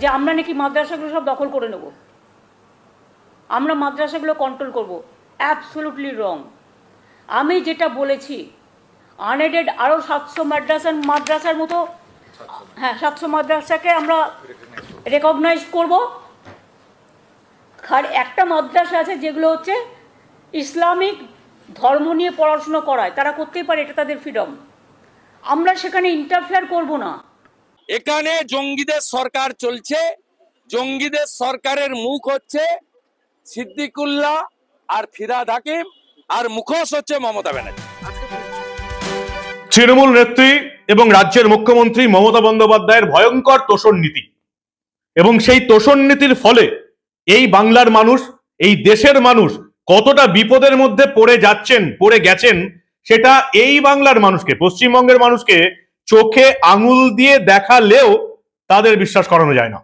যে আমরা নাকি মাদ্রাসাগুলো সব দখল করে নেব, আমরা মাদ্রাসাগুলো কন্ট্রোল করব। অ্যাবসলিউটলি রং। আমি যেটা বলেছি, আনএডেড আরও 700 মাদ্রাসার মতো, হ্যাঁ 700 মাদ্রাসাকে আমরা রেকগনাইজ করব। আর একটা মাদ্রাসা আছে যেগুলো হচ্ছে ইসলামিক ধর্ম নিয়ে পড়াশুনো করায়, তারা করতেই পারে, এটা তাদের ফ্রিডম। আমরা সেখানে ইন্টারফেয়ার করব না। এখানে জঙ্গিদের সরকার চলছে, জঙ্গিদের সরকারের মুখ হচ্ছে সিদ্দিকুল্লাহ আর ফিরহাদ হাকিম, আর মুখোশ হচ্ছে মমতা ব্যানার্জি। তৃণমূল নেত্রী এবং রাজ্যের মুখ্যমন্ত্রী মমতা বন্দ্যোপাধ্যায়ের ভয়ঙ্কর তোষণ নীতি, এবং সেই তোষণ নীতির ফলে এই বাংলার মানুষ, এই দেশের মানুষ কতটা বিপদের মধ্যে পড়ে গেছেন সেটা এই বাংলার মানুষকে, পশ্চিমবঙ্গের মানুষকে চোখে আঙুল দিয়ে দেখালেও তাদের বিশ্বাস করানো যায় না।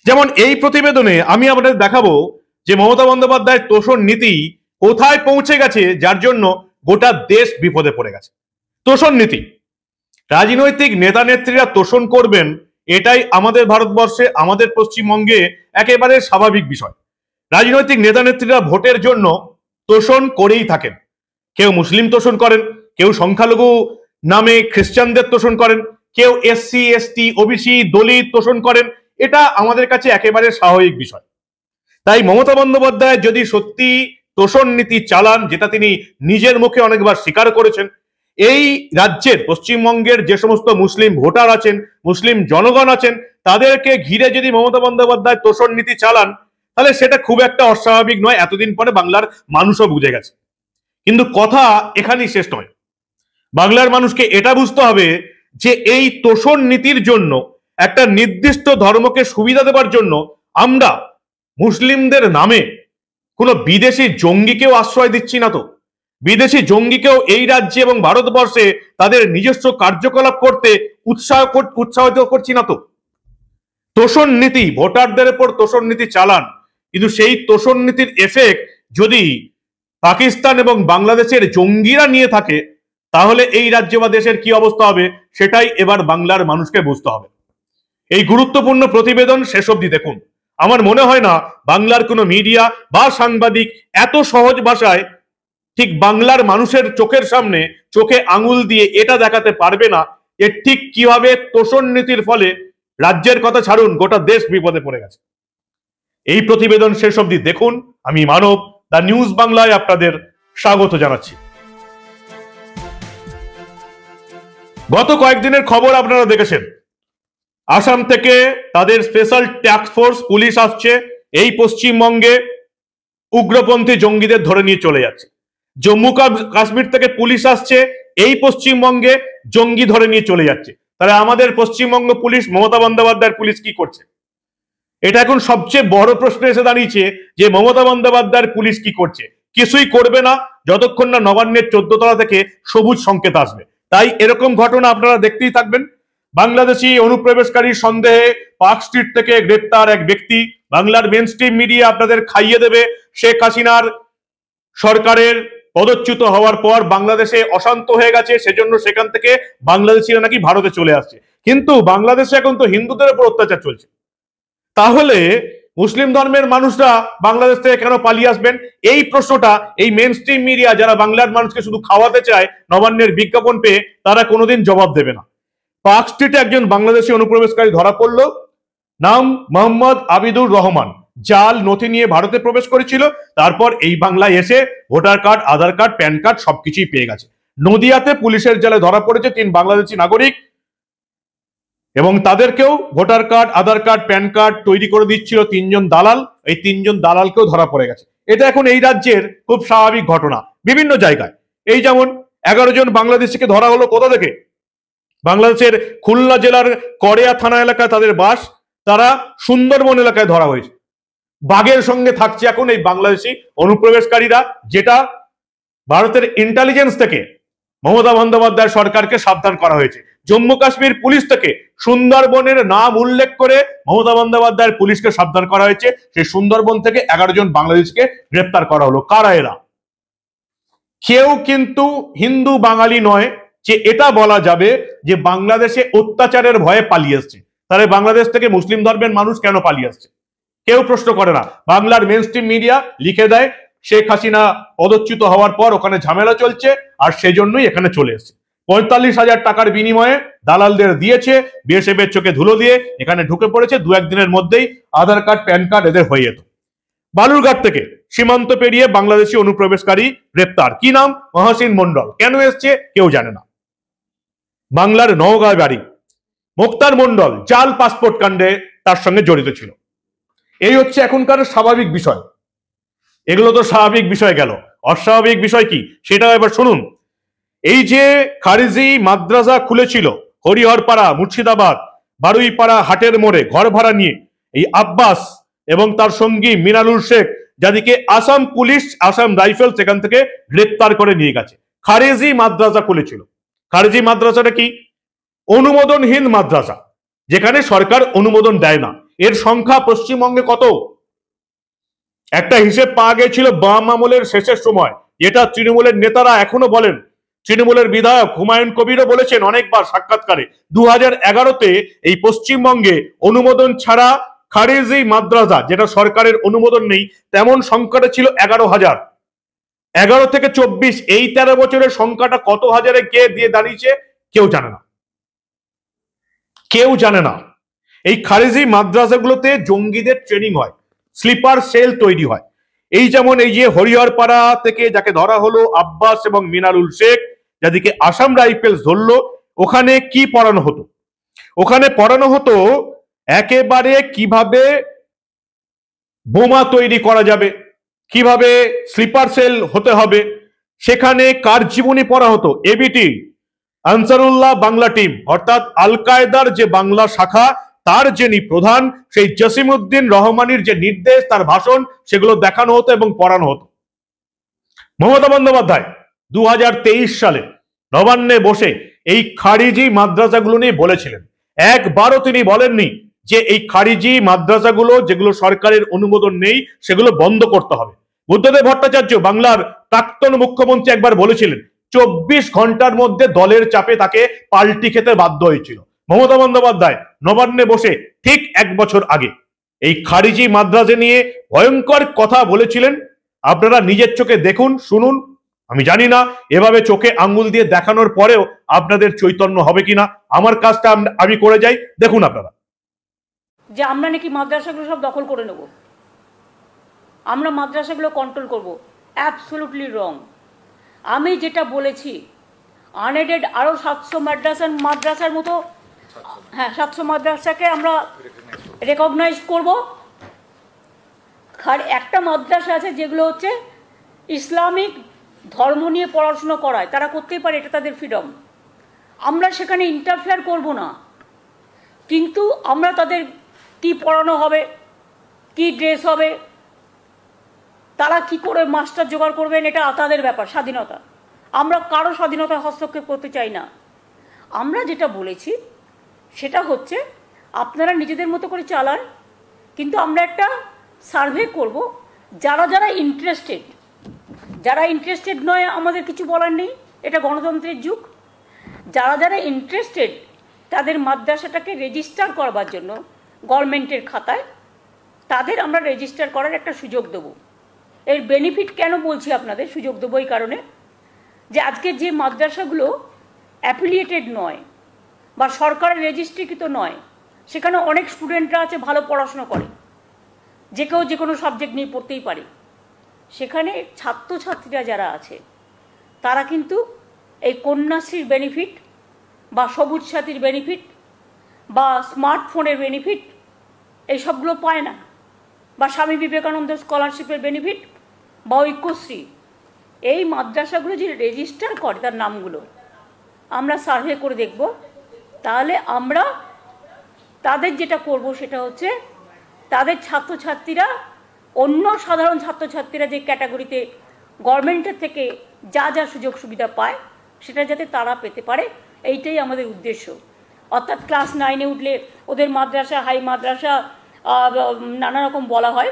যেমন এই প্রতিবেদনে আমি আপনাদের দেখাবো যে মমতা বন্দ্যোপাধ্যায়ের তোষণ নীতি কোথায় পৌঁছে গেছে, যার জন্য গোটা দেশ বিপদে পড়ে গেছে। তোষণ নীতি, রাজনৈতিক নেতা নেত্রীরা তোষণ করবেন, এটাই আমাদের ভারতবর্ষে, আমাদের পশ্চিমবঙ্গে একেবারে স্বাভাবিক বিষয়। রাজনৈতিক নেতা নেত্রীরা ভোটের জন্য তোষণ করেই থাকেন। কেউ মুসলিম তোষণ করেন, কেউ সংখ্যালঘু নামে খ্রিস্টানদের তোষণ করেন, কেউ এসসি এসটি ওবিসি দলিত তোষণ করেন। এটা আমাদের কাছে একেবারে স্বাভাবিক বিষয়। তাই মমতা বন্দ্যোপাধ্যায় যদি সত্যি তোষণ নীতি চালান, যেটা তিনি নিজের মুখে অনেকবার স্বীকার করেছেন, এই রাজ্যের পশ্চিমবঙ্গের যে সমস্ত মুসলিম ভোটার আছেন, মুসলিম জনগণ আছেন, তাদেরকে ঘিরে যদি মমতা বন্দ্যোপাধ্যায় তোষণ নীতি চালান, তাহলে সেটা খুব একটা অস্বাভাবিক নয়। এতদিন পরে বাংলার মানুষও বুঝে গেছে। কিন্তু কথা এখানেই শেষ নয়। বাংলার মানুষকে এটা বুঝতে হবে যে এই তোষণ নীতির জন্য, একটা নির্দিষ্ট ধর্মকে সুবিধা দেবার জন্য আমরা মুসলিমদের নামে কোনো বিদেশি জঙ্গিকেও আশ্রয় দিচ্ছি না তো। বিদেশি জঙ্গিকেও এই রাজ্যে এবং ভারতবর্ষে তাদের নিজস্ব কার্যকলাপ করতে উৎসাহিত করছি না তো। তোষণ নীতি, ভোটারদের উপর তোষণ নীতি চালান, কিন্তু সেই তোষণ নীতির এফেক্ট যদি পাকিস্তান এবং বাংলাদেশের জঙ্গিরা নিয়ে থাকে, তাহলে এই রাজ্য বা দেশের কি অবস্থা হবে সেটাই এবার বাংলার মানুষকে বুঝতে হবে। এই গুরুত্বপূর্ণ প্রতিবেদন শেষ অবধি দেখুন। আমার মনে হয় না বাংলার কোনো মিডিয়া বা সাংবাদিক এত সহজ ভাষায় ঠিক বাংলার মানুষের চোখের সামনে চোখে আঙুল দিয়ে এটা দেখাতে পারবে না যে ঠিক কিভাবে তোষণ নীতির ফলে রাজ্যের কথা ছাড়ুন, গোটা দেশ বিপদে পড়ে গেছে। এই প্রতিবেদন শেষ অবধি দেখুন। আমি মানব, দা নিউজ বাংলায় আপনাদের স্বাগত জানাচ্ছি। গত কয়েকদিনের খবর আপনারা দেখেছেন। আসাম থেকে তাদের স্পেশাল টাস্ক ফোর্স পুলিশ আসছে, এই পশ্চিমবঙ্গে উগ্রপন্থী জঙ্গিদের ধরে নিয়ে চলে যাচ্ছে। জম্মু কাশ্মীর থেকে পুলিশ আসছে, এই পশ্চিমবঙ্গে জঙ্গি ধরে নিয়ে চলে যাচ্ছে। তাহলে আমাদের পশ্চিমবঙ্গ পুলিশ, মমতা বন্দ্যোপাধ্যায়ের পুলিশ কি করছে? এটা এখন সবচেয়ে বড় প্রশ্ন এসে দাঁড়িয়েছে যে মমতা বন্দ্যোপাধ্যায়ের পুলিশ কি করছে? কিছুই করবে না যতক্ষণ না নবান্নের 14 তলা থেকে সবুজ সংকেত আসবে। তাই এরকম ঘটনা আপনারা দেখতেই থাকবেন। বাংলাদেশি অনুপ্রবেশকারী সন্দেহে পার্ক স্ট্রিট থেকে গ্রেপ্তার এক ব্যক্তি। বাংলার মেন স্ট্রিম মিডিয়া আপনাদের খাইয়ে দেবে শেখ হাসিনার সরকারের পদচ্যুত হওয়ার পর বাংলাদেশে অশান্ত হয়ে গেছে, সেজন্য সেখান থেকে বাংলাদেশিরা নাকি ভারতে চলে আসছে। কিন্তু বাংলাদেশে এখন তো হিন্দুদের উপর অত্যাচার চলছে। তাহলে মুসলিম ধর্মের মানুষরা বাংলাদেশ থেকে কেন পালিয়ে আসবেন? এই প্রশ্নটা এই মেন স্ট্রিম মিডিয়া, যারা বাংলার মানুষকে শুধু খাওয়াতে চায় নবান্নের বিজ্ঞাপন পেয়ে, তারা কোনোদিন জবাব দেবে না। পার্ক স্ট্রিটে একজন বাংলাদেশি অনুপ্রবেশকারী ধরা পড়লো, নাম মোহাম্মদ আবিদুর রহমান। জাল নথি নিয়ে ভারতে প্রবেশ করেছিল, তারপর এই বাংলায় এসে ভোটার কার্ড, আধার কার্ড, প্যান কার্ড সবকিছুই পেয়ে গেছে। নদিয়াতে পুলিশের জালে ধরা পড়েছে 3 বাংলাদেশি নাগরিক, এবং তাদেরকেও ভোটার কার্ড, আধার কার্ড, প্যান কার্ড তৈরি করে দিচ্ছিল 3 জন দালাল। এই 3 জন দালালকেও ধরা পড়ে গেছে। এটা এখন এই রাজ্যের খুব স্বাভাবিক ঘটনা বিভিন্ন জায়গায়। এই যেমন 11 জন বাংলাদেশিকে ধরা হলো কোথা থেকে? বাংলাদেশের খুলনা জেলার কড়িয়া থানা এলাকায় তাদের বাস, তারা সুন্দরবন এলাকায় ধরা হয়েছে। বাঘের সঙ্গে থাকছে এখন এই বাংলাদেশি অনুপ্রবেশকারীরা, যেটা ভারতের ইন্টেলিজেন্স থেকে মমতা বন্দ্যোপাধ্যায় সরকারকে সাবধান করা হয়েছে। জম্মু কাশ্মীর পুলিশ থেকে সুন্দরবনের নাম উল্লেখ করে মমতা বন্দ্যোপাধ্যায়ের পুলিশকে সাবধান করা হয়েছে। সেই সুন্দরবন থেকে 11 জন বাংলাদেশকে গ্রেপ্তার করা হলো। কারা এরা? কেউ কিন্তু হিন্দু বাঙালি নয় যে এটা বলা যাবে যে বাংলাদেশে অত্যাচারের ভয়ে পালিয়ে এসছে। তাহলে বাংলাদেশ থেকে মুসলিম ধর্মের মানুষ কেন পালিয়ে আসছে? কেউ প্রশ্ন করে না। বাংলার মেন স্ট্রিম মিডিয়া লিখে দেয় শেখ হাসিনা পদচ্যুত হওয়ার পর ওখানে ঝামেলা চলছে আর সেই জন্যই এখানে চলে এসেছে। 45,000 টাকার বিনিময়ে দালালদের দিয়েছে, বিএসএফ এর চোখে ধুলো দিয়ে এখানে ঢুকে পড়েছে। 2-1 দিনের মধ্যেই আধার কার্ড, প্যান কার্ড এদের হয়ে যেত। বালুরঘাট থেকে সীমান্ত পেরিয়ে বাংলাদেশি অনুপ্রবেশকারী গ্রেপ্তার। কি নাম? মহাসিন মন্ডল। কেন এসছে কেউ জানে না। বাংলার নওগাঁ বাড়ি। মোক্তার মন্ডল জাল পাসপোর্ট কাণ্ডে তার সঙ্গে জড়িত ছিল। এই হচ্ছে এখনকার স্বাভাবিক বিষয়। এগুলো তো স্বাভাবিক বিষয় গেল, অস্বাভাবিক বিষয় কি সেটাও এবার শুনুন। এই যে খারিজি মাদ্রাসা খুলেছিল হরিহরপাড়া, মুর্শিদাবাদ, বারুইপাড়া হাটের মোড়ে ঘর ভাড়া নিয়ে, এই আব্বাস এবং তার সঙ্গী মিনারুল শেখ, যাদেরকে আসাম পুলিশ, আসাম রাইফেলস এখান থেকে গ্রেপ্তার করে নিয়ে গেছে। খারিজি মাদ্রাসা খুলেছিল। খারিজি মাদ্রাসাটা কি? অনুমোদনহীন মাদ্রাসা, যেখানে সরকার অনুমোদন দেয় না। এর সংখ্যা পশ্চিমবঙ্গে কত? একটা হিসেব পাওয়া গেছিল বাম আমলের শেষের সময়, যেটা তৃণমূলের নেতারা এখনো বলেন। তৃণমূলের বিধায়ক হুমায়ুন কবিরও বলেছেন অনেকবার সাক্ষাৎকারে, 2011-তে এই পশ্চিমবঙ্গে অনুমোদন ছাড়া খারিজি মাদ্রাসা, যেটা সরকারের অনুমোদন নেই, তেমন সংখ্যাটা ছিল 11,000। 11 থেকে 24, এই 13 বছরের সংখ্যাটা কত হাজারে কে দিয়ে দাঁড়িয়েছে কেউ জানে না। কেউ জানে না। এই খারিজি মাদ্রাসাগুলোতে জঙ্গিদের ট্রেনিং হয়, স্লিপার সেল তৈরি হয়। এই যেমন এই যে হরিহরপাড়া থেকে যাকে ধরা হলো আব্বাস এবং মিনারুল শেখ, যাদেরকে আসাম রাইফেলস ধরলো, ওখানে কি পড়ানো হতো? ওখানে পড়ানো হতো একেবারে কিভাবে বোমা তৈরি করা যাবে, কিভাবে স্লিপার সেল হতে হবে। সেখানে কার জীবনী পড়া হতো? এবিটি, আনসারুল্লাহ বাংলা টিম, অর্থাৎ আল কায়দার যে বাংলা শাখা, তার যিনি প্রধান, সেই জসিমউদ্দিন রহমানির যে নির্দেশ, তার ভাষণ, সেগুলো দেখানো হতো এবং পড়ানো হতো। মমতা বন্দ্যোপাধ্যায় 2023 সালে নবান্নে বসে এই খারিজি মাদ্রাসাগুলো নিয়ে বলেছিলেন। একবারও তিনি বলেননি যে এই খারিজি মাদ্রাসাগুলো, যেগুলো সরকারের অনুমোদন নেই, সেগুলো বন্ধ করতে হবে। বুদ্ধদেব ভট্টাচার্য, বাংলার প্রাক্তন মুখ্যমন্ত্রী, একবার বলেছিলেন 24 ঘন্টার মধ্যে দলের চাপে তাকে পাল্টি খেতে বাধ্য হয়েছিল। মমতা বন্দ্যোপাধ্যায় নবান্নে বসে ঠিক 1 বছর আগে এই খারিজি মাদ্রাসা নিয়ে ভয়ঙ্কর কথা বলেছিলেন। আপনারা নিজের চোখে দেখুন, শুনুন। আমি জানি না এভাবে চোখে আঙ্গুল দিয়ে দেখানোর পরেও আপনাদের চৈতন্য হবে কিনা। আমার কাজটা আমি করে যাই, দেখুন আপনারা। যে আমরা নাকি মাদ্রাসাগুলো সব দখল করে নেব, আমরা মাদ্রাসাগুলো কন্ট্রোল করব, অ্যাবসলিউটলি রং। আমি যেটা বলেছি, আনএডেড আরও 700 মাদ্রাসার মতো, হ্যাঁ 700 মাদ্রাসাকে আমরা রেকগনাইজ করব। আর একটা মাদ্রাসা আছে যেগুলো হচ্ছে ইসলামিক ধর্ম নিয়ে পড়াশুনো করায়, তারা করতেই পারে, এটা তাদের ফ্রিডম। আমরা সেখানে ইন্টারফেয়ার করব না, কিন্তু আমরা তাদের কি পড়ানো হবে, কি ড্রেস হবে, তারা কি করে মাস্টার জোগাড় করবেন, এটা তাদের ব্যাপার, স্বাধীনতা। আমরা কারো স্বাধীনতা হস্তক্ষেপ করতে চাই না। আমরা যেটা বলেছি সেটা হচ্ছে আপনারা নিজেদের মতো করে চালান, কিন্তু আমরা একটা সার্ভে করব। যারা যারা ইন্টারেস্টেড নয়, আমাদের কিছু বলার নেই, এটা গণতন্ত্রের যুগ। যারা যারা ইন্টারেস্টেড, তাদের মাদ্রাসাটাকে রেজিস্টার করবার জন্য গভর্নমেন্টের খাতায় তাদের আমরা রেজিস্টার করার একটা সুযোগ দেবো। এর বেনিফিট কেন বলছি আপনাদের, সুযোগ দেবো এই কারণে যে আজকে যে মাদ্রাসাগুলো অ্যাফিলিয়েটেড নয় বা সরকারের রেজিস্ট্রিকৃত নয়, সেখানে অনেক স্টুডেন্টরা আছে ভালো পড়াশুনো করে, যে কেউ যে কোনো সাবজেক্ট নিয়ে পড়তেই পারে। সেখানে ছাত্রছাত্রীরা যারা আছে তারা কিন্তু এই কন্যাশ্রীর বেনিফিট বা সবুজ সাথীর বেনিফিট বা স্মার্টফোনের বেনিফিট এই সবগুলো পায় না, বা স্বামী বিবেকানন্দ স্কলারশিপের বেনিফিট বা ঐক্যশ্রী। এই মাদ্রাসাগুলো যে রেজিস্টার করে তার নামগুলো আমরা সার্ভে করে দেখব, তাহলে আমরা তাদের যেটা করব সেটা হচ্ছে তাদের ছাত্রছাত্রীরা, অন্য সাধারণ ছাত্রছাত্রীরা যে ক্যাটাগরিতে গভর্নমেন্টের থেকে যা যা সুযোগ সুবিধা পায়, সেটা যাতে তারা পেতে পারে, এইটাই আমাদের উদ্দেশ্য। অর্থাৎ ক্লাস 9-এ উঠলে ওদের মাদ্রাসা, হাই মাদ্রাসা, নানা রকম বলা হয়,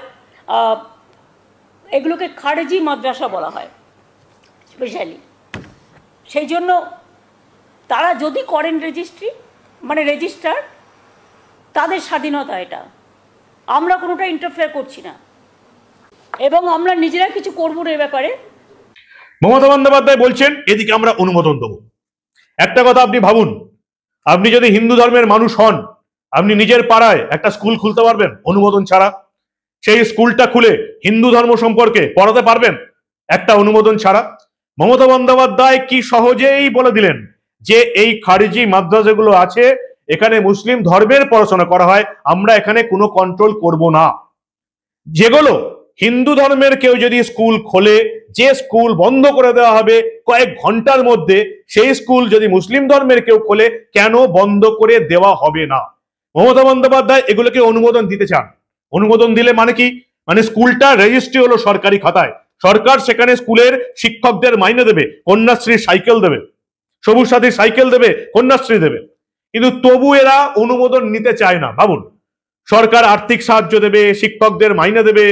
এগুলোকে খারেজি মাদ্রাসা বলা হয় স্পেশালি। সেই জন্য তারা যদি করেন রেজিস্ট্রি, মানে রেজিস্টার, তাদের স্বাধীনতা এটা, আমরা কোনোটা ইন্টারফেয়ার করছি না এবং আমরা নিজেরা কিছু করবো না এ ব্যাপারে। মমতা বন্দ্যোপাধ্যায় বলছেন এদিকে আমরা অনুমোদন দেবো। একটা কথা আপনি ভাবুন, আপনি যদি হিন্দু ধর্মের মানুষ হন, আপনি নিজের পাড়ায় একটা স্কুল খুলতে পারবেন অনুমোদন ছাড়া? সেই স্কুলটা খুলে হিন্দু ধর্ম সম্পর্কে পড়াতে পারবেন একটা অনুমোদন ছাড়া? মমতা বন্দ্যোপাধ্যায় কি সহজেই বলে দিলেন যে এই খারিজি মাদ্রাসাগুলো আছে, এখানে মুসলিম ধর্মের পড়াশোনা করা হয়, আমরা এখানে কোনো কন্ট্রোল করব না। যেগুলো হিন্দু ধর্মের কেউ যদি স্কুল খোলে, যে স্কুল বন্ধ করে দেওয়া হবে কয়েক ঘন্টার মধ্যে, সেই স্কুল যদি মুসলিম ধর্মের কেউ খোলে কেন বন্ধ করে দেওয়া হবে না? মমতা বন্দ্যোপাধ্যায় এগুলোকে অনুমোদন দিতে চান। অনুমোদন দিলে মানে কি? মানে স্কুলটা রেজিস্ট্রি হলো সরকারি খাতায়, সরকার সেখানে স্কুলের শিক্ষকদের মাইনে দেবে, কন্যাশ্রী সাইকেল দেবে, সবুজ সাথী সাইকেল দেবে, কন্যাশ্রী দেবে, কিন্তু তবু এরা অনুমোদন নিতে চায় না। ভাবুন, সরকার আর্থিক সাহায্য দেবে, শিক্ষকদের মাইনে দেবে,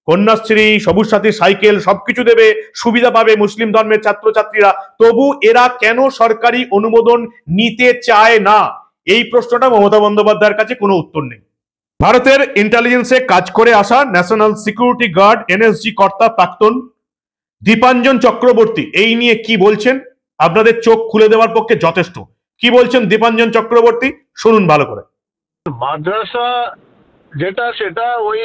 কন্যাশ্রী, সবুজ সাথী সাইকেল সবকিছু দেবে, সুবিধা পাবে মুসলিম ধর্মের ছাত্রছাত্রীরা, তবু এরা কেন সরকারি অনুমোদন নিতে চায় না? এই প্রশ্নটা মমতা বন্দ্যোপাধ্যায়ের কাছে কোনো উত্তর নেই। ভারতের ইন্টেলিজেন্সে কাজ করে আসা ন্যাশনাল সিকিউরিটি গার্ড এনএসজি কর্তা প্রাক্তন দীপাঞ্জন চক্রবর্তী এই নিয়ে কি বলছেন আপনাদের চোখ খুলে দেওয়ার পক্ষে যথেষ্ট। কি বলছেন দীপাঞ্জন চক্রবর্তী, শুনুন ভালো করে। মাদ্রাসা যেটা সেটা ওই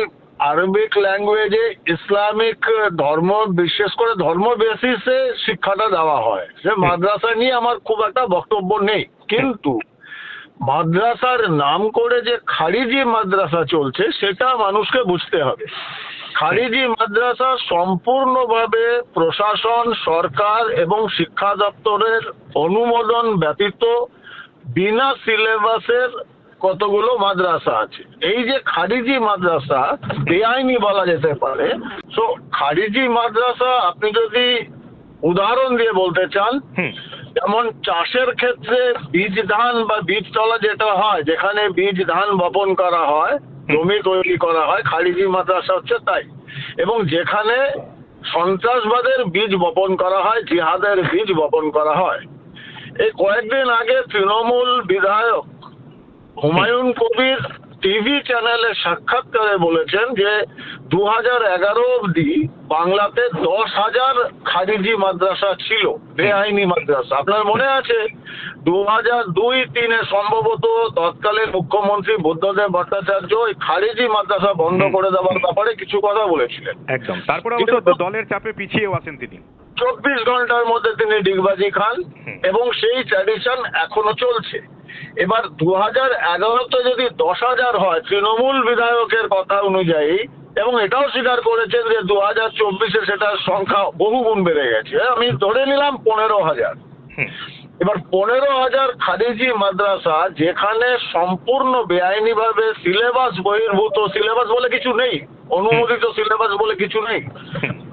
আরবিক ল্যাঙ্গুয়েজে ইসলামিক ধর্ম, বিশেষ করে ধর্ম বেসিসে শিক্ষাটা দেওয়া হয়। সে মাদ্রাসা নিয়ে আমার খুব একটা বক্তব্য নেই, কিন্তু মাদ্রাসার নাম করে যে খারিজি মাদ্রাসা চলছে সেটা মানুষকে বুঝতে হবে। খারিজি মাদ্রাসা সম্পূর্ণভাবে প্রশাসন, সরকার এবং শিক্ষা দপ্তরের অনুমোদন ব্যতীত বিনা সিলেবাসের কতগুলো মাদ্রাসা আছে। এই যে খারিজি মাদ্রাসা বেআইনি বলা যেতে পারে। তো খারিজি মাদ্রাসা আপনি যদি উদাহরণ দিয়ে বলতে চান, যেমন চাষের ক্ষেত্রে বীজ ধান বা বীজতলা যেটা হয়, যেখানে বীজ ধান বপন করা হয়, জমি তৈরি করা হয়, খারিজি মাদ্রাসা হচ্ছে তাই। এবং যেখানে সন্ত্রাসবাদের বীজ বপন করা হয়, জিহাদের বীজ বপন করা হয়। এই কয়েকদিন আগে তৃণমূল বিধায়ক হুমায়ুন কবির টিভি চ্যানেলে সাক্ষাৎকারে বলেছেন যে 2011 অবধি বাংলাতে 10,000 খারিজি মাদ্রাসা ছিল, বেআইনি মাদ্রাসা। আপনার মনে আছে 2002-03-এ সম্ভবত তৎকালীন মুখ্যমন্ত্রী বুদ্ধদেব ভট্টাচার্য ওই খারিজি মাদ্রাসা বন্ধ করে দেওয়ার ব্যাপারে কিছু কথা বলেছিলেন। একদম, তারপরে অবশ্য দলের চাপে পিছিয়েও আছেন তিনি। 24 ঘন্টার মধ্যে তিনি ডিগবাজি খান এবং সেই ট্র্যাডিশন এখনো চলছে। এবার 2011-তে যদি 10,000 হয় তৃণমূল বিধায়কের কথা অনুযায়ী, এবং এটাও স্বীকার করেছেন যে 2024-এ সেটার সংখ্যা বহুগুণ বেড়ে গেছে, আমি ধরে নিলাম 15,000। এবার 15,000 খারিজি মাদ্রাসা যেখানে সম্পূর্ণ বেআইনি ভাবে সিলেবাস বহির্ভূত, সিলেবাস বলে কিছু নেই, অনুমোদিত সিলেবাস বলে কিছু নেই,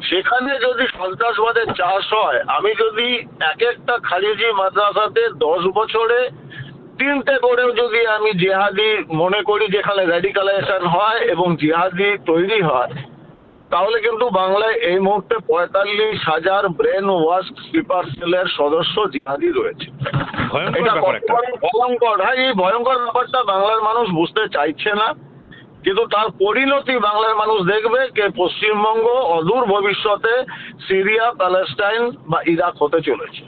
সেখানে যদি সন্ত্রাসবাদের চাষ হয়, আমি যদি এক একটা খারিজি মাদ্রাসাতে 10 বছরে 3টে করেও যদি আমি জিহাদি মনে করি, যেখানে র্যাডিকালাইজেশন হয় এবং জিহাদি তৈরি হয়, তাহলে কিন্তু বাংলায় এই মুহূর্তে 45,000 ব্রেন ওয়াশ স্লিপার সেলের সদস্য জিহাদি রয়েছে। এটা ভয়ঙ্কর। হ্যাঁ, এই ভয়ঙ্কর ব্যাপারটা বাংলার মানুষ বুঝতে চাইছে না, কিন্তু তার পরিণতি বাংলার মানুষ দেখবে যে পশ্চিমবঙ্গ অদূর ভবিষ্যতে সিরিয়া, প্যালেস্টাইন বা ইরাক হতে চলেছে।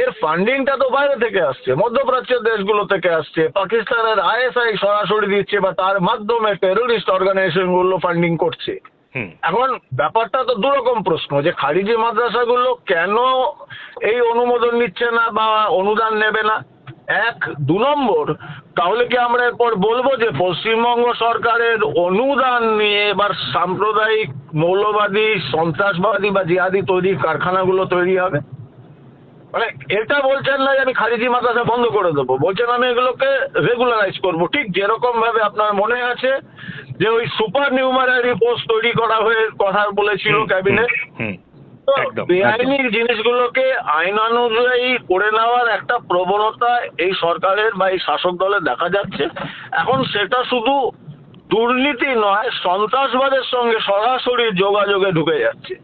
এর ফান্ডিংটা তো বাইরে থেকে আসছে, মধ্যপ্রাচ্যের দেশগুলো থেকে আসছে, পাকিস্তানের ISI সরাসরি দিচ্ছে বা তার মাধ্যমে টেরোরিস্ট অর্গানাইজেশন গুলো ফান্ডিং করছে। এখন ব্যাপারটা তো দুরকম প্রশ্ন, যে খারিজি মাদ্রাসাগুলো কেন এই অনুমোদন নিচ্ছে না বা অনুদান নেবে না, 1। 2 নম্বর, তাহলে কি আমরা এরপর বলবো যে পশ্চিমবঙ্গ সরকারের অনুদান নিয়ে এবার সাম্প্রদায়িক মৌলবাদী, সন্ত্রাসবাদী বা জিহাদি তৈরির কারখানাগুলো তৈরি হবে? মানে এটা বলছেন না যে আমি খারিজি মাদ্রাসা বন্ধ করে দেবো, বলছেন আমি এগুলোকে রেগুলারাইজ করবো। ঠিক যেরকম ভাবে আপনার মনে আছে যে ওই সুপার নিউমারারি পোস্ট তৈরি করা হয়ে কথা বলেছিল ক্যাবিনেট, তো বেআইনি জিনিসগুলোকে আইন অনুযায়ী করে নেওয়ার একটা প্রবণতা এই সরকারের বা এই শাসক দলের দেখা যাচ্ছে। এখন সেটা শুধু দুর্নীতি নয়, সন্ত্রাসবাদের সঙ্গে সরাসরি যোগাযোগে ঢুকে যাচ্ছে।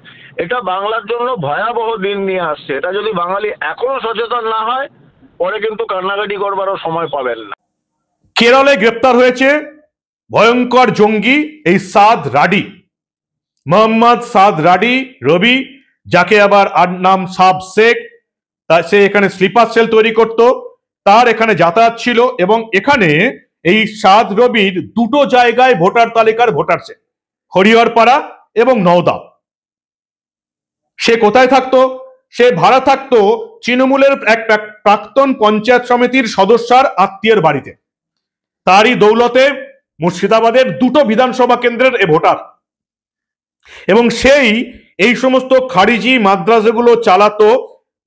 এটা বাংলার জন্য ভয়াবহ দিন নিয়ে আসছে। এটা যদি বাঙালি এখনো সচেতন না হয়, পরে কিন্তু কান্নাকাটি করবারও সময় পাবেন না। কেরলে গ্রেপ্তার হয়েছে ভয়ঙ্কর জঙ্গি এই সাদ রাডি, মোহাম্মদ সাদ রাডি রবি, যাকে আবার আর নাম সাব শেখ। সে এখানে স্লিপার সেল তৈরি করত, তার এখানে যাতায়াত ছিল এবং এখানে এই সাদ রবির দুটো জায়গায় ভোটার তালিকার ভোটার, সে হরিহরপাড়া এবং নওদা। সে কোথায় থাকতো? সে ভাড়া থাকতো তৃণমূলের এক প্রাক্তন পঞ্চায়েত সমিতির সদস্যার আত্মীয়ের বাড়িতে। তারই দৌলতে মুর্শিদাবাদের দুটো বিধানসভা কেন্দ্রের এ ভোটার, এবং সেই এই সমস্ত খারিজি মাদ্রাসাগুলো চালাতো।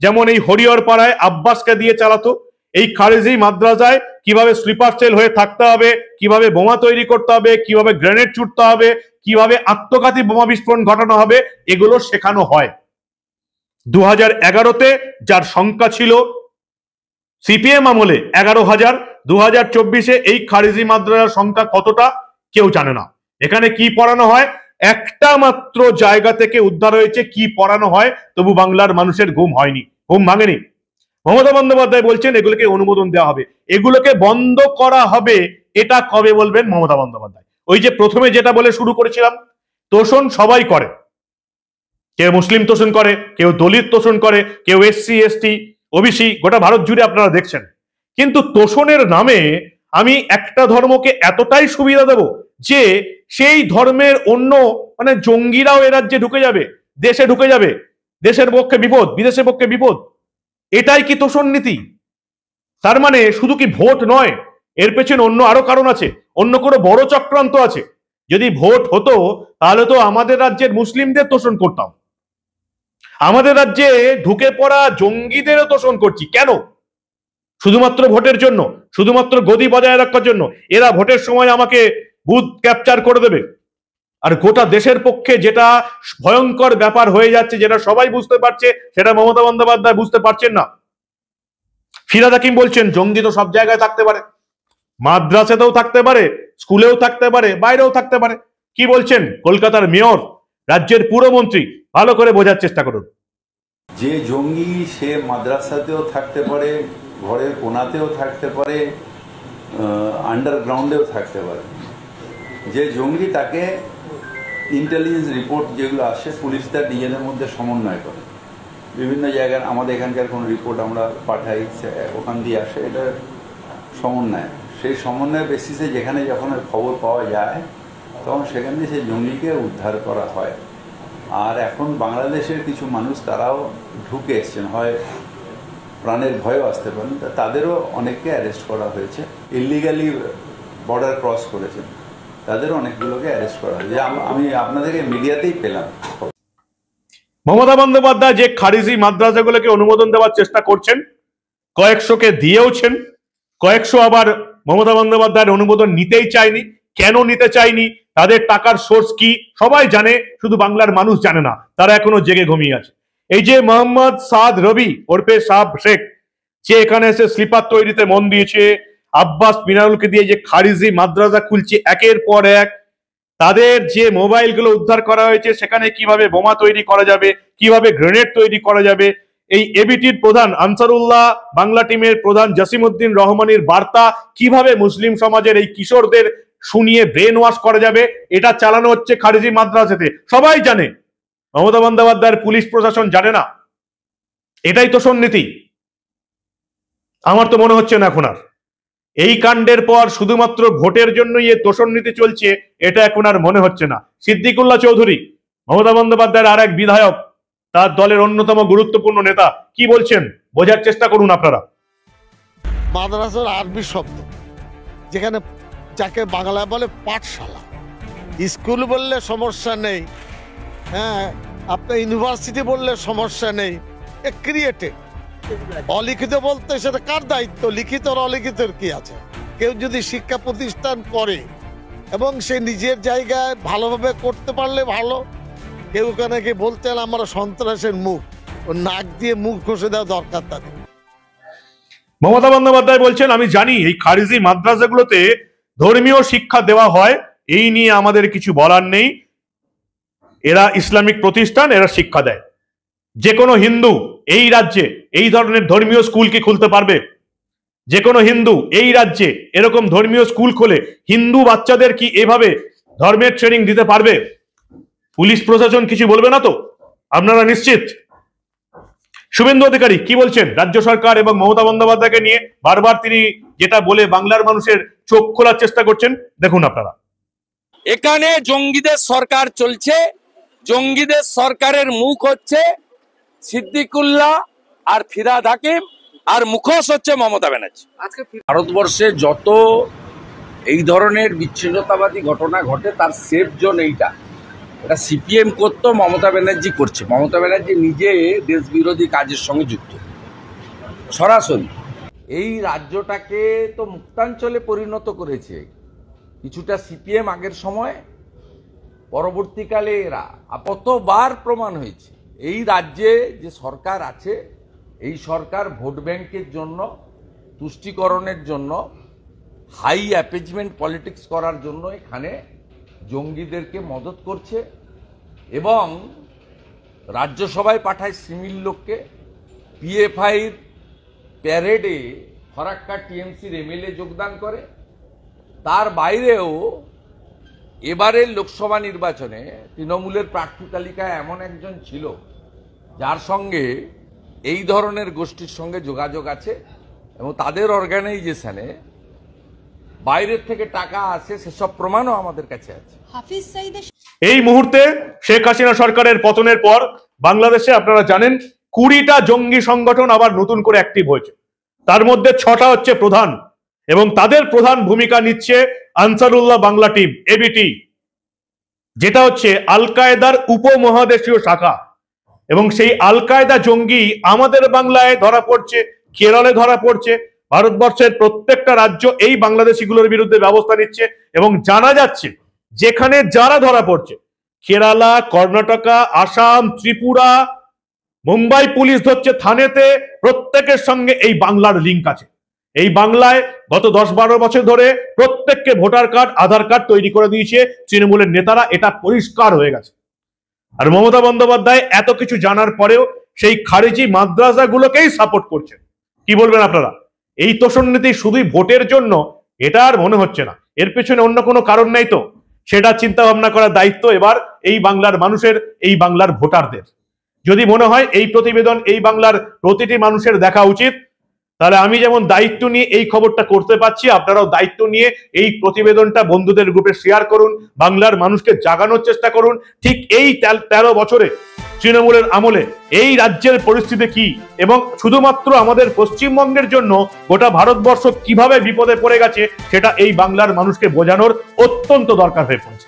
যেমন এই হরিহরপাড়ায় আব্বাসকে দিয়ে চালাতো। এই খারিজি মাদ্রাসায় কিভাবে স্লিপার সেল হয়ে থাকতে হবে, কিভাবে বোমা তৈরি করতে হবে, কিভাবে গ্রেনেড ছুটতে হবে, কিভাবে আত্মঘাতী বোমা বিস্ফোরণ ঘটানো হবে, এগুলো শেখানো হয়। 2011-তে যার সংখ্যা ছিল সিপিএম আমলে 11,000, 2024-এ এই খারিজি মাদ্রাসার সংখ্যা কতটা কেউ জানে না। এখানে কি পড়ানো হয়? একটা মাত্র জায়গা থেকে উদ্ধার হয়েছে কি পড়ানো হয়, তবু বাংলার মানুষের ঘুম হয়নি, ঘুম ভাঙেনি। মমতা বন্দ্যোপাধ্যায় বলছেন এগুলোকে অনুমোদন দেওয়া হবে, এগুলোকে বন্ধ করা হবে। এটা কবে বলবেন মমতা বন্দ্যোপাধ্যায়? ওই যে প্রথমে যেটা বলে শুরু করেছিলাম, তোষণ সবাই করে, কেউ মুসলিম তোষণ করে, কেউ দলিত তোষণ করে, কেউ এসসি এসটি ওবিসি, গোটা ভারত জুড়ে আপনারা দেখছেন। কিন্তু তোষণের নামে আমি একটা ধর্মকে এতটাই সুবিধা দেব যে সেই ধর্মের অন্য মানে জঙ্গিরাও এ রাজ্যে ঢুকে যাবে, দেশে ঢুকে যাবে, দেশের পক্ষে বিপদ, বিদেশের পক্ষে বিপদ। এটাই কি তোষণ নীতি? তার মানে শুধু কি ভোট নয়, এর পেছনে অন্য আরো কারণ আছে, অন্য কোনো বড় চক্রান্ত আছে। যদি ভোট হতো তাহলে তো আমাদের রাজ্যের মুসলিমদের তোষণ করতাম, আমাদের রাজ্যে ঢুকে পড়া জঙ্গিদেরও তোষণ করছি। কেন? শুধুমাত্র ভোটের জন্য, শুধুমাত্র গদি বজায় রাখার জন্য। এরা ভোটের সময় আমাকে বুথ ক্যাপচার করে দেবে। আর গোটা দেশের পক্ষে যেটা ভয়ঙ্কর ব্যাপার হয়ে যাচ্ছে, যেটা সবাই বুঝতে পারছে, সেটা মমতা বন্দ্যোপাধ্যায় বুঝতে পারছেন না। ফিরহাদ হাকিম বলছেন জঙ্গি তো সব জায়গায় থাকতে পারে, মাদ্রাসাতেও থাকতে পারে, স্কুলেও থাকতে পারে, বাইরেও থাকতে পারে। কি বলছেন কলকাতার মেয়র, রাজ্যের পুরমন্ত্রী? ভালো করে বোঝার চেষ্টা করুন। যে জঙ্গি সে মাদ্রাসাতেও থাকতে পারে, ঘরের কোনাতেও থাকতে পারে, আন্ডারগ্রাউন্ডেও থাকতে পারে। যে জঙ্গি তাকে ইন্টেলিজেন্স রিপোর্ট যেগুলো আসে, পুলিশ তার নিজেদের মধ্যে সমন্বয় করে। বিভিন্ন জায়গার আমাদের এখানকার কোনো রিপোর্ট আমরা পাঠাই, ওখান দিয়ে আসে, এটা সমন্বয়। সেই সমন্বয়ের বেসিসে যেখানে যখন খবর পাওয়া যায় তখন সেখান থেকে সেই জঙ্গিকে উদ্ধার করা হয়। আর এখন বাংলাদেশের কিছু মানুষ তারাও ঢুকে এসছেন, হয় প্রাণের ভয়ও আসতে পারেন, তাদেরও অনেককে অ্যারেস্ট করা হয়েছে। ইলিগালি বর্ডার ক্রস করেছেন, তাদেরও অনেকগুলোকে অ্যারেস্ট করা হয়েছে। আমি আপনাদেরকে মিডিয়াতেই পেলাম। মমতা বন্দ্যোপাধ্যায় যে খারিজি মাদ্রাসাগুলোকে অনুমোদন দেওয়ার চেষ্টা করছেন, কয়েকশোকে দিয়েওছেন, কয়েকশো আবার মমতা বন্দ্যোপাধ্যায়ের অনুমোদন নিতেই চায়নি। কেন নিতে চায়নি, তাদের টাকার সোর্স কি সবাই জানে, শুধু বাংলার মানুষ জানে না, তারা এখনো জেগে ঘুমিয়ে আছে। এই যে মোহাম্মদ সাদ রবি ওরফে সাব শেখ, যে এখানে এসে স্লিপার তৈরিতে মন দিয়েছে, আব্বাস মিনারুলকে দিয়ে যে খারিজি মাদ্রাসা খুলছে একের পর এক, তাদের যে মোবাইলগুলো উদ্ধার করা হয়েছে সেখানে কিভাবে বোমা তৈরি করা যাবে, কিভাবে গ্রেনেড তৈরি করা যাবে, এই এবিটির প্রধান আনসারুল্লাহ, বাংলা টিমের প্রধান জসিমউদ্দিন রহমানের বার্তা কিভাবে মুসলিম সমাজের এই কিশোরদের শুনিয়ে ব্রেন ওয়াশ করা যাবে, এটা চালানো হচ্ছে খারিজি মাদ্রাসাতে। সবাই জানে, মমতা বন্দ্যোপাধ্যায়ের পুলিশ প্রশাসন জানে না। এটাই তো সন্নীতি। আমার তো মনে হচ্ছে না এখন আর এই কাণ্ডের পর শুধুমাত্র ভোটের জন্যই এ তোষণ নীতি চলছে, এটা এখন আর মনে হচ্ছে না। সিদ্দিকুল্লাহ চৌধুরী, মমতা বন্দ্যোপাধ্যায়ের আর এক বিধায়ক, তার দলের অন্যতম গুরুত্বপূর্ণ নেতা, কি বলছেন বোঝার চেষ্টা করুন আপনারা। মাদ্রাসার আরবি শব্দ, যেখানে যাকে বাংলায় বলে পাঠশালা। স্কুল বললে সমস্যা নেই, হ্যাঁ, আপনার ইউনিভার্সিটি বললে সমস্যা নেই। এ ক্রিয়েটেড। অলিখিত বলতে সেটা কার দায়িত্ব? লিখিত আর অলিখিতর কি আছে? কেউ যদি শিক্ষা প্রতিষ্ঠান করে এবং সে নিজের জায়গায় ভালোভাবে করতে পারলে ভালো। কেউ কেন কি বলতে হলে আমরা সন্ত্রাসের মুখ, ও নাক দিয়ে মুখ ঘষে দেওয়া দরকার তাদের। মমতা বন্দ্যোপাধ্যায় বলছেন আমি জানি এই খারিজি মাদ্রাসাগুলোতে ধর্মীয় শিক্ষা দেওয়া হয়, এই নিয়ে আমাদের কিছু বলার নেই, এরা ইসলামিক প্রতিষ্ঠান, এরা শিক্ষা দেয়। যে কোনো হিন্দু এই রাজ্যে এই ধরনের ধর্মীয় স্কুল কি খুলতে পারবে? যে কোনো হিন্দু এই রাজ্যে এরকম ধর্মীয় স্কুল খোলে হিন্দু বাচ্চাদের কি এভাবে ধর্মের ট্রেনিং দিতে পারবে? পুলিশ প্রশাসন কিছু বলবে না তো? আপনারা নিশ্চিত? শুভেন্দু অধিকারী কি বলছেন রাজ্য সরকার এবং মমতা বন্দ্যোপাধ্যায়কে নিয়ে? বারবার তিনি যেটা বলে বাংলার মানুষের চোখ খোলার চেষ্টা করছেন, দেখুন আপনারা। এখানে জঙ্গিদের সরকার চলছে, জঙ্গিদের সরকারের মুখ হচ্ছে সিদ্দিকুল্লাহ আর ফিরহাদ হাকিম, আর মুখোশ হচ্ছে মমতা ব্যানার্জি। আজকে ভারতবর্ষে যত এই ধরনের বিচ্ছিন্নতাবাদী ঘটনা ঘটে তার সেফ জোন এইটা। এটা সিপিএম করতো, মমতা ব্যানার্জি করছে। মমতা ব্যানার্জি নিজে দেশ বিরোধী কাজের সঙ্গে যুক্ত সরাসরি। এই রাজ্যটাকে তো মুক্তাঞ্চলে পরিণত করেছে কিছুটা সিপিএম আগের সময়, পরবর্তীকালে এরা। কতবার প্রমাণ হয়েছে এই রাজ্যে যে সরকার আছে, এই সরকার ভোট ব্যাংকের জন্য, তুষ্টিকরণের জন্য, হাই অ্যাপেজমেন্ট পলিটিক্স করার জন্য এখানে জঙ্গিদেরকে মদত করছে এবং রাজ্যসভায় পাঠায় সিমিল লোককে। পিএফআইর প্যারেডে ফরাক্কা টিএমসির এমএলএ যোগদান করে। তার বাইরেও এবারের লোকসভা নির্বাচনে তৃণমূলের প্রার্থী তালিকায় এমন একজন ছিল যার সঙ্গে এই ধরনের গোষ্ঠীর সঙ্গে যোগাযোগ আছে এবং তাদের অর্গানাইজেশনে বাইরের থেকে টাকা আসে, সেসব প্রমাণও আমাদের কাছে আছে। এই মুহূর্তে শেখ হাসিনা সরকারের পতনের পর বাংলাদেশে আপনারা জানেন 20টা জঙ্গি সংগঠন আবার নতুন করে অ্যাক্টিভ হয়েছে। তার মধ্যে 6টা হচ্ছে প্রধান, এবং তাদের প্রধান ভূমিকা নিচ্ছে আনসারুল্লাহ বাংলা টিম, এবিটি, যেটা হচ্ছে আল কায়দার উপমহাদেশীয় শাখা। এবং সেই আল কায়দা জঙ্গি আমাদের বাংলায় ধরা পড়ছে, কেরলে ধরা পড়ছে। ভারতবর্ষের প্রত্যেকটা রাজ্য এই বাংলাদেশিগুলোর বিরুদ্ধে ব্যবস্থা নিচ্ছে এবং জানা যাচ্ছে যেখানে যারা ধরা পড়ছে, কেরালা, কর্ণাটকা, আসাম, ত্রিপুরা, মুম্বাই পুলিশ ধরছে, থানেতে, প্রত্যেকের সঙ্গে এই বাংলার লিঙ্ক আছে। এই বাংলায় গত 10-12 বছর ধরে প্রত্যেককে ভোটার কার্ড, আধার কার্ড তৈরি করে দিয়েছে তৃণমূলের নেতারা, এটা পরিষ্কার হয়ে গেছে। আর মমতা বন্দ্যোপাধ্যায় এত কিছু জানার পরেও সেই খারিজি মাদ্রাসাগুলোকেই সাপোর্ট করছে। কি বলবেন আপনারা? এই তোষণনীতি শুধুই ভোটের জন্য, এটা আর মনে হচ্ছে না। এর পেছনে অন্য কোনো কারণ নাই তো? সেটা চিন্তা ভাবনা করার দায়িত্ব এবার এই বাংলার মানুষের, এই বাংলার ভোটারদের। যদি মনে হয় এই প্রতিবেদন এই বাংলার প্রতিটি মানুষের দেখা উচিত, তাহলে আমি যেমন দায়িত্ব নিয়ে এই খবরটা করতে পারছি, আপনারাও দায়িত্ব নিয়ে এই প্রতিবেদনটা বন্ধুদের গ্রুপে শেয়ার করুন, বাংলার মানুষকে জাগানোর চেষ্টা করুন। ঠিক এই 13 বছরে তৃণমূলের আমলে এই রাজ্যের পরিস্থিতি কি, এবং শুধুমাত্র আমাদের পশ্চিমবঙ্গের জন্য গোটা ভারতবর্ষ কিভাবে বিপদে পড়ে গেছে, সেটা এই বাংলার মানুষকে বোঝানোর অত্যন্ত দরকার হয়ে পড়েছে।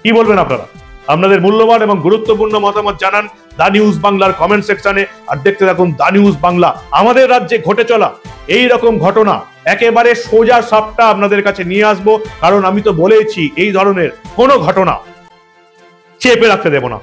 কি বলবেন আপনারা? আপনাদের মূল্যবান এবং গুরুত্বপূর্ণ মতামত জানান দা নিউজ বাংলার কমেন্ট সেকশনে। আর দেখতে থাকুন দা নিউজ বাংলা। আমাদের রাজ্যে ঘটে চলা এই রকম ঘটনা একেবারে সোজা সাপটা আপনাদের কাছে নিয়ে আসবো, কারণ আমি তো বলেইছি এই ধরনের কোনো ঘটনা চেপে রাখতে দেব না।